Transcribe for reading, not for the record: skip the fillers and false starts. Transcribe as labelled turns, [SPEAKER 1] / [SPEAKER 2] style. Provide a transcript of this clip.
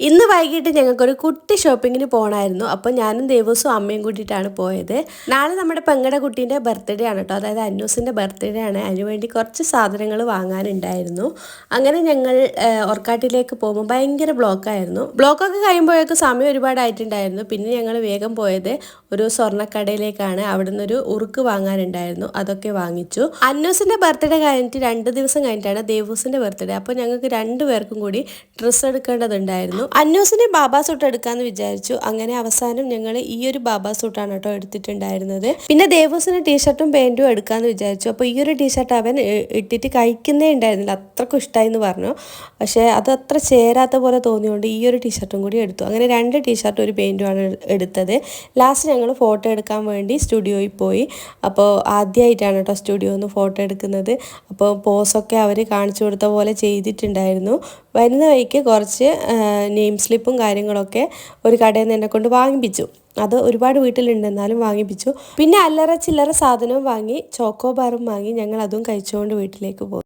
[SPEAKER 1] ഇന്ന് വൈകിട്ട് ഞങ്ങൾക്കൊരു കുട്ടി ഷോപ്പിങ്ങിന് പോകണമായിരുന്നു. അപ്പോൾ ഞാനും ദേവൂസും അമ്മയും കൂട്ടിയിട്ടാണ് പോയത്. നാളെ നമ്മുടെ പെങ്ങളുടെ കുട്ടീൻ്റെ ബർത്ത്ഡേ ആണ് കേട്ടോ, അതായത് അന്നൂസിൻ്റെ ബർത്ത്ഡേ ആണ്. അതിനുവേണ്ടി കുറച്ച് സാധനങ്ങൾ വാങ്ങാനുണ്ടായിരുന്നു. അങ്ങനെ ഞങ്ങൾ ഓർക്കാട്ടിലേക്ക് പോകുമ്പോൾ ഭയങ്കര ബ്ലോക്കായിരുന്നു. ബ്ലോക്കൊക്കെ കഴിയുമ്പോഴേക്കും സമയം ഒരുപാടായിട്ടുണ്ടായിരുന്നു. പിന്നെ ഞങ്ങൾ വേഗം പോയത് ഒരു സ്വർണ്ണക്കടയിലേക്കാണ്. അവിടെ നിന്നൊരു ഉറുക്ക് വാങ്ങാനുണ്ടായിരുന്നു, അതൊക്കെ വാങ്ങിച്ചു. അന്നൂസിൻ്റെ ബർത്ത്ഡേ കഴിഞ്ഞിട്ട് 2 ദിവസം കഴിഞ്ഞിട്ടാണ് ദേവൂസിൻ്റെ ബർത്ത്ഡേ. അപ്പോൾ ഞങ്ങൾക്ക് 2 പേർക്കും കൂടി ഡ്രസ്സ് എടുക്കേണ്ടതുണ്ടായിരുന്നു. അന്നൂസിന് ബാബാ സൂട്ട് എടുക്കാമെന്ന് വിചാരിച്ചു. അങ്ങനെ അവസാനം ഞങ്ങൾ ഈ ഒരു ബാബാ സൂട്ടാണ് കേട്ടോ എടുത്തിട്ടുണ്ടായിരുന്നത്. പിന്നെ ദേവൂസിന് ടീഷർട്ടും പാൻറ്റും എടുക്കാമെന്ന് വിചാരിച്ചു. അപ്പോൾ ഈ ഒരു ടീഷർട്ട് അവൻ ഇട്ടിട്ട് കഴിക്കുന്നേ ഉണ്ടായിരുന്നില്ല, അത്രക്കും ഇഷ്ടമായി എന്ന് പറഞ്ഞു. പക്ഷേ അത് അത്ര ചേരാത്ത പോലെ തോന്നിയുകൊണ്ട് ഈ ഒരു ടീഷർട്ടും കൂടി എടുത്തു. അങ്ങനെ 2 ടീഷർട്ടും ഒരു പാൻറ്റുമാണ് എടുത്തത്. ലാസ്റ്റ് ഞങ്ങൾ ഫോട്ടോ എടുക്കാൻ വേണ്ടി സ്റ്റുഡിയോയിൽ പോയി. അപ്പോൾ ആദ്യമായിട്ടാണ് കേട്ടോ സ്റ്റുഡിയോയിൽ നിന്ന് ഫോട്ടോ എടുക്കുന്നത്. അപ്പോൾ പോസൊക്കെ അവർ കാണിച്ചു കൊടുത്ത പോലെ ചെയ്തിട്ടുണ്ടായിരുന്നു. വരുന്ന വഴിക്ക് കുറച്ച് നെയിം സ്ലിപ്പും കാര്യങ്ങളൊക്കെ ഒരു കടയിൽ നിന്ന് എന്നെ കൊണ്ട് വാങ്ങിപ്പിച്ചു. അത് ഒരുപാട് വീട്ടിലുണ്ട്, എന്നാലും വാങ്ങിപ്പിച്ചു. പിന്നെ അല്ലറ ചില്ലറ സാധനവും വാങ്ങി, ചോക്കോ ബാറും വാങ്ങി. ഞങ്ങൾ അതും കഴിച്ചുകൊണ്ട് വീട്ടിലേക്ക് പോകും.